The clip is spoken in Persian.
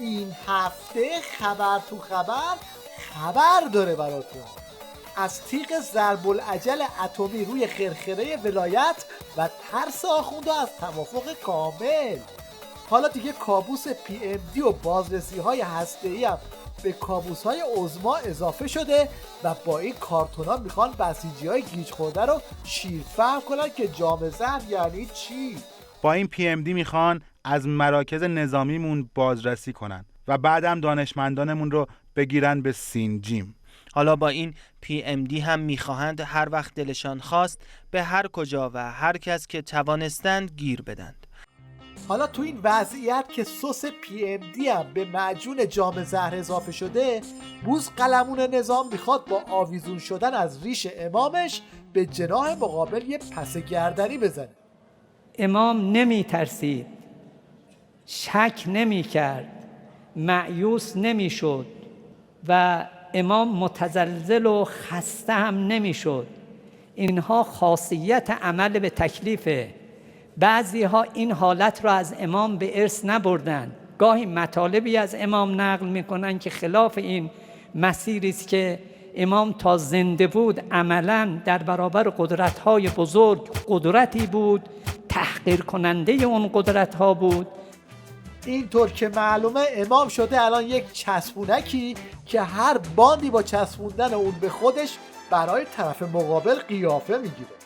این هفته خبر تو خبر داره براتون از تیغ ضرب العجل اتمی روی خرخره ولایت و ترس آخونده از توافق کامل. حالا دیگه کابوس PMD و بازرسی‌های هسته‌ای هم به کابوس‌های عظما اضافه شده و با این کارتونا میخوان بسیجی‌های گیج خورده رو شیرفهم کنن که جام زهر یعنی چی. با این PMD میخوان از مراکز نظامیمون بازرسی کنن و بعدم دانشمندانمون رو بگیرن به سینجیم. حالا با این PMD هم میخواهند هر وقت دلشان خواست به هر کجا و هر کس که توانستند گیر بدند. حالا تو این وضعیت که سس PMD هم به معجون جام زهر اضافه شده، بوز قلمون نظام میخواد با آویزون شدن از ریش امامش به جناح مقابل یه پس گردنی بزنه. امام نمی ترسید، شک نمی کرد، مایوس نمی شد و امام متزلزل و خسته هم نمی شد. اینها خاصیت عمل به تکلیفه. بعضی ها این حالت را از امام به ارث نبردن، گاهی مطالبی از امام نقل میکنن که خلاف این مسیری است که امام تا زنده بود عملاً در برابر قدرت‌های بزرگ قدرتی بود، تحقیر کننده اون قدرت‌ها بود. اینطور که معلومه امام شده الان یک چسبونکی که هر باندی با چسبوندن اون به خودش برای طرف مقابل قیافه میگیره.